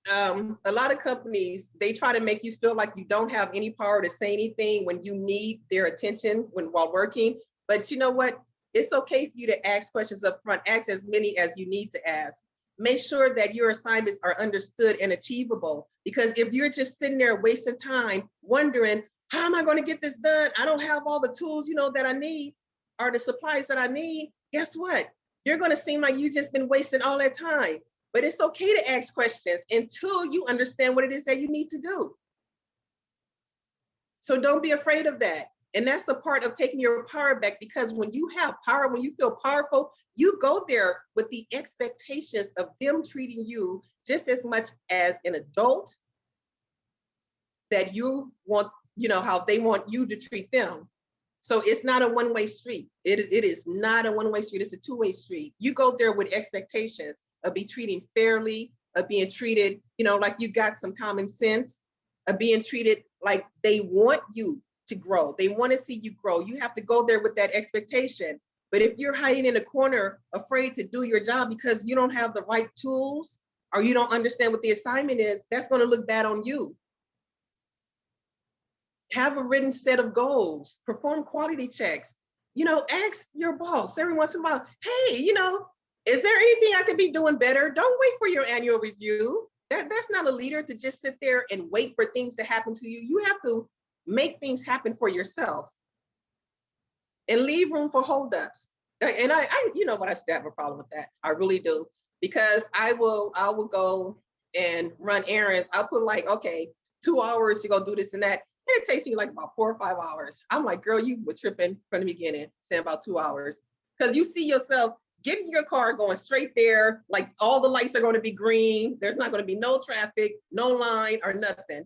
a lot of companies, they try to make you feel like you don't have any power to say anything when you need their attention while working. But you know what? It's okay for you to ask questions up front. Ask as many as you need to ask. Make sure that your assignments are understood and achievable. Because if you're just sitting there wasting time wondering, how am I going to get this done? I don't have all the tools, you know, that I need or the supplies that I need. Guess what? You're going to seem like you've just been wasting all that time. But it's okay to ask questions until you understand what it is that you need to do. So don't be afraid of that. And that's a part of taking your power back, because when you have power, when you feel powerful, you go there with the expectations of them treating you just as much as an adult that you want, you know, how they want you to treat them. So it's not a one-way street. It is not a one-way street. It's a two-way street. You go there with expectations of being treated fairly, of being treated, you know, like you got some common sense, of being treated like they want you to grow. They want to see you grow. You have to go there with that expectation. But if you're hiding in a corner, afraid to do your job because you don't have the right tools or you don't understand what the assignment is, that's going to look bad on you. Have a written set of goals, perform quality checks, you know, ask your boss every once in a while, hey, you know, is there anything I could be doing better? Don't wait for your annual review. That's not a leader to just sit there and wait for things to happen to you. You have to make things happen for yourself and leave room for holdups. And I you know what, I still have a problem with that. I really do, because I will go and run errands. I'll put like, okay, 2 hours to go do this and that. And it takes me like about 4 or 5 hours. I'm like, girl, you were tripping from the beginning, saying about 2 hours. Because you see yourself getting your car, going straight there, like all the lights are going to be green. There's not going to be no traffic, no line or nothing.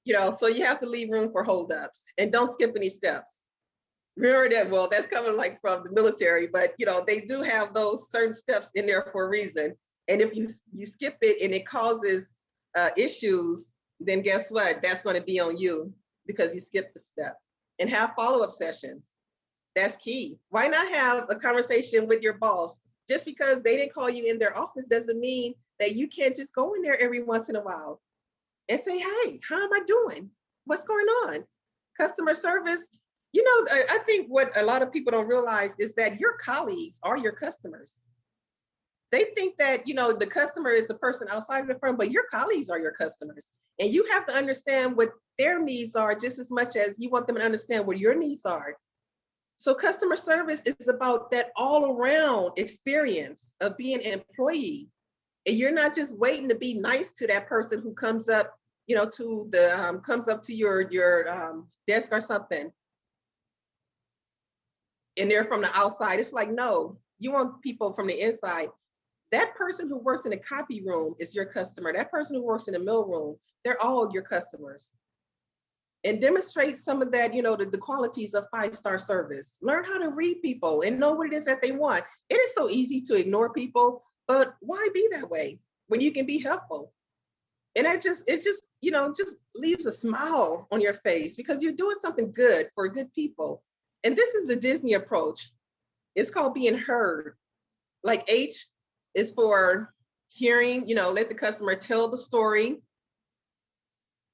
You know, so you have to leave room for holdups and don't skip any steps. Remember that, well, that's coming like from the military, but you know, they do have those certain steps in there for a reason. And if you skip it and it causes issues, then guess what? That's going to be on you because you skipped the step. And have follow-up sessions. That's key. Why not have a conversation with your boss Just because they didn't call you in their office doesn't mean that you can't just go in there every once in a while and say, hey, how am I doing? What's going on? Customer service. I think what a lot of people don't realize is that your colleagues are your customers. They think that, the customer is a person outside of the firm, but your colleagues are your customers. And you have to understand what their needs are just as much as you want them to understand what your needs are. So customer service is about that all around experience of being an employee. And you're not just waiting to be nice to that person who comes up, comes up to your desk or something. And they're from the outside. It's like, no, you want people from the inside. That person who works in the copy room is your customer. That person who works in the mill room, they're all your customers. And demonstrate some of that, the qualities of 5-star service. Learn how to read people and know what it is that they want. It is so easy to ignore people, but why be that way when you can be helpful? And it just leaves a smile on your face because you're doing something good for good people. And this is the Disney approach. It's called being heard. Like H is for hearing, let the customer tell the story.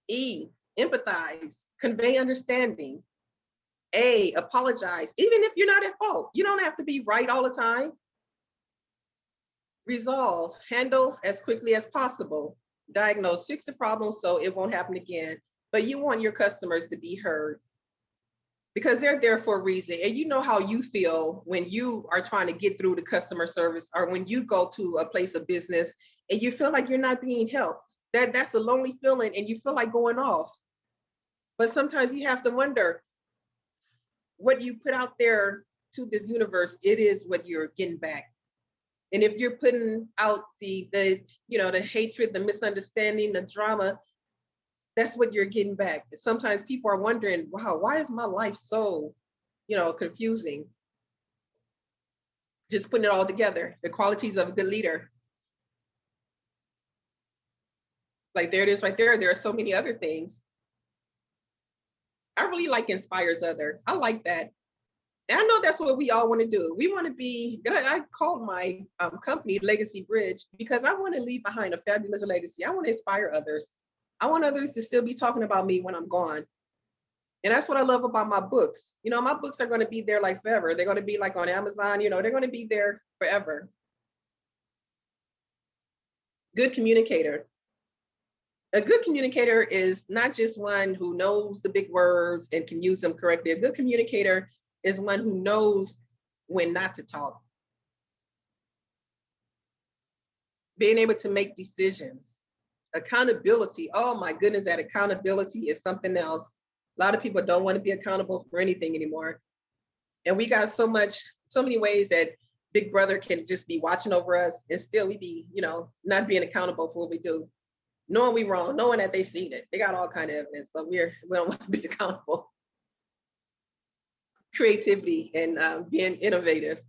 E, empathize, convey understanding. A, apologize, even if you're not at fault. You don't have to be right all the time. Resolve, handle as quickly as possible. Diagnose, fix the problem so it won't happen again. But you want your customers to be heard because they're there for a reason. And you know how you feel when you are trying to get through the customer service or when you go to a place of business and you feel like you're not being helped. That's a lonely feeling and you feel like going off. But sometimes you have to wonder what you put out there to this universe, it is what you're getting back. And if you're putting out the hatred, the misunderstanding, the drama, that's what you're getting back. Sometimes people are wondering, wow, why is my life so, confusing? Just putting it all together, the qualities of a good leader. Like there it is right there. There are so many other things. I really like inspires others. I like that. And I know that's what we all want to do. We want to be, I called my company Legacy Bridge because I want to leave behind a fabulous legacy. I want to inspire others. I want others to still be talking about me when I'm gone. And that's what I love about my books. My books are going to be there like forever. They're going to be like on Amazon, they're going to be there forever. Good communicator. A good communicator is not just one who knows the big words and can use them correctly. A good communicator is one who knows when not to talk. Being able to make decisions. Accountability. Oh my goodness, that accountability is something else. A lot of people don't want to be accountable for anything anymore. And we got so many ways that Big Brother can just be watching over us and still we be, not being accountable for what we do. Knowing we wrong, knowing that they seen it. They got all kind of evidence, but we don't want to be accountable. Creativity and being innovative.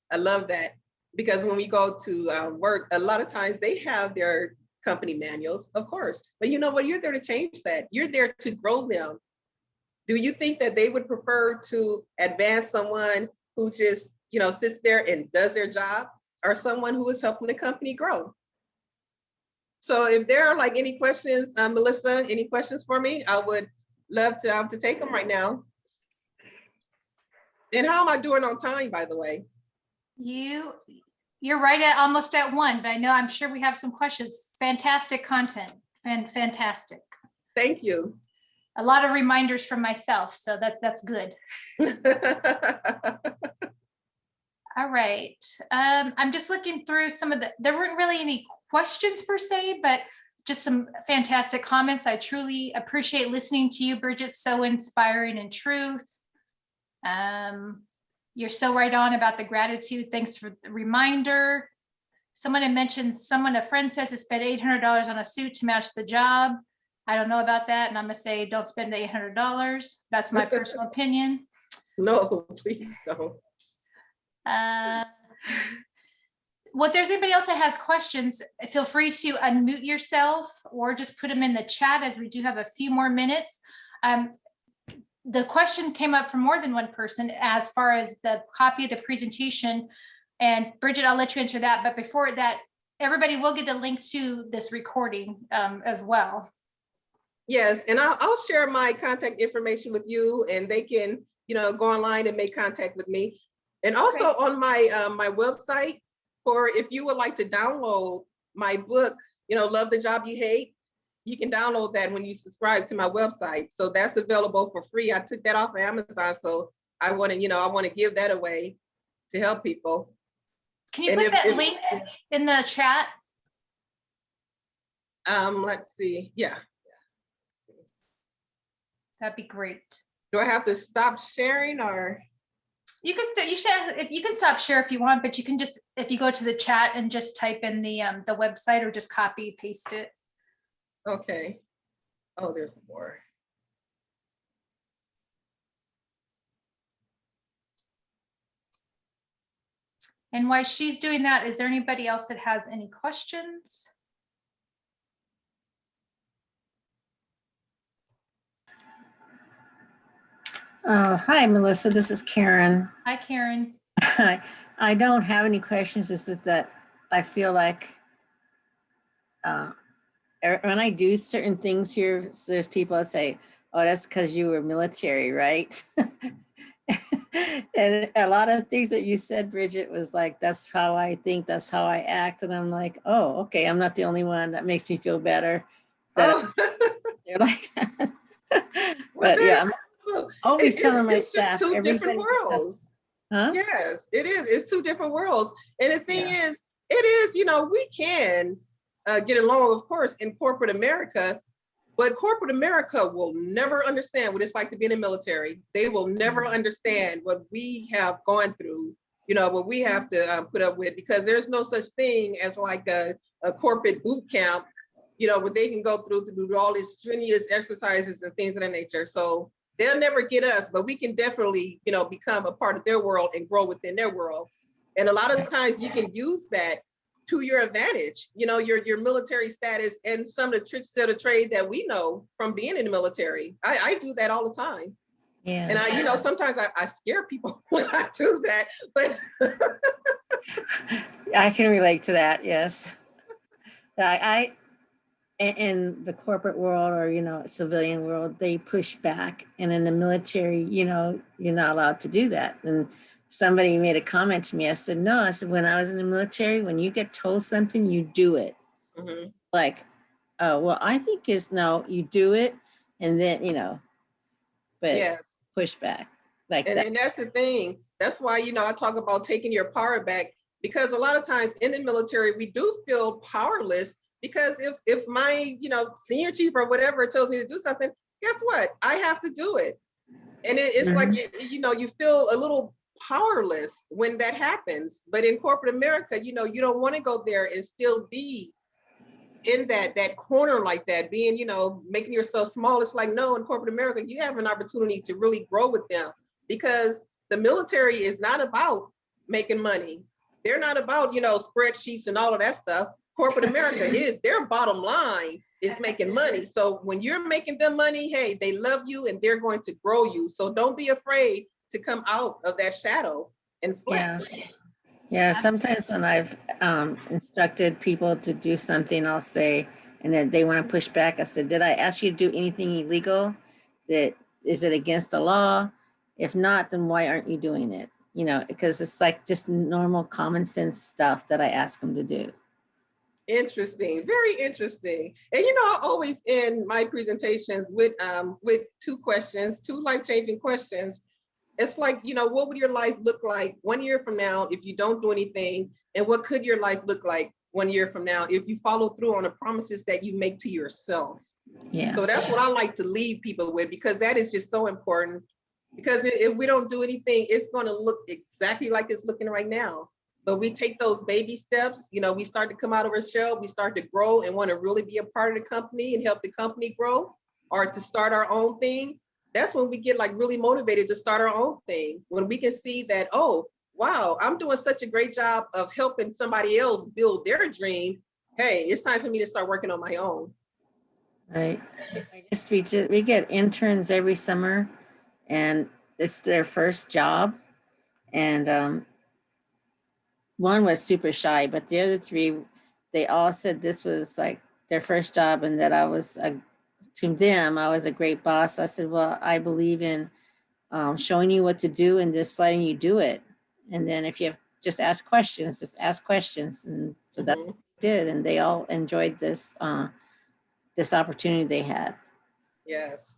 I love that because when we go to work, a lot of times they have their company manuals, of course, but you know what? You're there to change that. You're there to grow them. Do you think that they would prefer to advance someone who just, sits there and does their job or someone who is helping the company grow? So if there are like any questions, Melissa, any questions for me? I would love to take them right now. And how am I doing on time, by the way? You're right at almost at 1, but I'm sure we have some questions. Fantastic content, fantastic. Thank you. A lot of reminders from myself, so that's good. All right. I'm just looking through there weren't really any questions per se, but just some fantastic comments. I truly appreciate listening to you, Bridget. So inspiring and truth. You're so right on about the gratitude. Thanks for the reminder. Someone had mentioned a friend says to spend $800 on a suit to match the job. I don't know about that. And I'm going to say, don't spend the $800. That's my personal opinion. No, please don't. Well, if there's anybody else that has questions, feel free to unmute yourself or just put them in the chat as we do have a few more minutes. The question came up from more than one person as far as the copy of the presentation. And Bridget, I'll let you answer that. But before that, everybody will get the link to this recording as well. Yes, and I'll share my contact information with you, and they can, go online and make contact with me. And also on my my website, for if you would like to download my book, Love the Job You Hate, you can download that when you subscribe to my website. So that's available for free. I took that off of Amazon, so I want to give that away to help people. Can you put that link in the chat? Let's see. Yeah. That'd be great. Do I have to stop sharing, or? You can still, if you can stop share if you want, but you can just, if you go to the chat and just type in the website, or just copy paste it. Okay. Oh, there's more. And while she's doing that, is there anybody else that has any questions? Hi, Melissa. This is Karen. Hi, Karen. I don't have any questions. It's just that I feel like when I do certain things here, so there's people that say, oh, that's because you were military, right? And a lot of things that you said, Bridget, was like, that's how I think, that's how I act. And I'm like, oh, okay, I'm not the only one. That makes me feel better. That they're like that. But yeah, I'm always telling my staff, two different worlds. Huh? Yes, it is. It's two different worlds. And the thing is, it is, we can get along, of course, in corporate America, but corporate America will never understand what it's like to be in the military. They will never understand what we have gone through, what we have to put up with, because there's no such thing as like a corporate boot camp, where they can go through to do all these strenuous exercises and things of that nature. So they'll never get us, but we can definitely, become a part of their world and grow within their world. And a lot of times you can use that to your advantage, your military status and some of the tricks of the trade that we know from being in the military. I do that all the time. Yeah. And I, sometimes I scare people when I do that, but I can relate to that. Yes. I in the corporate world, or civilian world, they push back, and in the military, you're not allowed to do that. And somebody made a comment to me. I said, no. I said, when I was in the military, when you get told something, you do it. Mm-hmm. Like, oh, well, I think is no, you do it, and then but yes, push back like that. And that's the thing. That's why I talk about taking your power back, because a lot of times in the military we do feel powerless. Because if my, senior chief or whatever tells me to do something, guess what? I have to do it. And it's like, you feel a little powerless when that happens. But in corporate America, you don't want to go there and still be in that corner like that, being, making yourself small. It's like, no, in corporate America, you have an opportunity to really grow with them, because the military is not about making money. They're not about, spreadsheets and all of that stuff. Corporate America is, their bottom line is making money. So when you're making them money, hey, they love you and they're going to grow you. So don't be afraid to come out of that shadow and flex. Yeah. Sometimes when I've instructed people to do something, I'll say, and then they want to push back. I said, did I ask you to do anything illegal? Is it against the law? If not, then why aren't you doing it? Because it's like just normal common sense stuff that I ask them to do. Interesting, very interesting. And I always end my presentations with two questions, two life-changing questions. It's like, what would your life look like 1 year from now if you don't do anything? And what could your life look like 1 year from now if you follow through on the promises that you make to yourself? Yeah. So that's what I like to leave people with, because that is just so important. Because if we don't do anything, it's going to look exactly like it's looking right now. But we take those baby steps, we start to come out of our shell, we start to grow and want to really be a part of the company and help the company grow, or to start our own thing. That's when we get like really motivated to start our own thing. When we can see that, oh, wow, I'm doing such a great job of helping somebody else build their dream. Hey, it's time for me to start working on my own. Right. We get interns every summer, and it's their first job. And one was super shy, but the other three, they all said this was like their first job and that to them, I was a great boss. I said, well, I believe in showing you what to do and just letting you do it. And then if you have, just ask questions, just ask questions. And so that's what I did. And they all enjoyed this, this opportunity they had. Yes.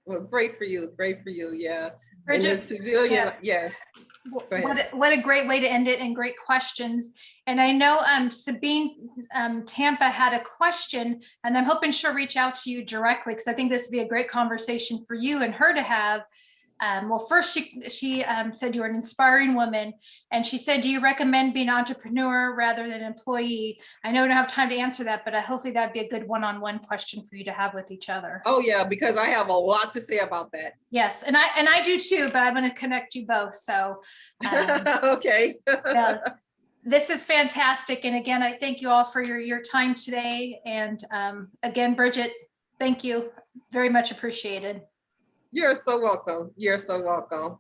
Well, great for you. Great for you. Yeah. Bridget, and the civilian, yes. Go ahead. What a great way to end it, and great questions. And I know Sabine Tampa had a question, and I'm hoping she'll reach out to you directly, because I think this would be a great conversation for you and her to have. Well, first she said you were an inspiring woman, and she said, do you recommend being an entrepreneur rather than employee? I know we don't have time to answer that, but hopefully that'd be a good one-on-one question for you to have with each other. Oh yeah, because I have a lot to say about that. Yes, and I do too, but I'm going to connect you both. So okay. yeah, this is fantastic. And again, I thank you all for your time today. And again, Bridget, thank you. Very much appreciated. You're so welcome. You're so welcome.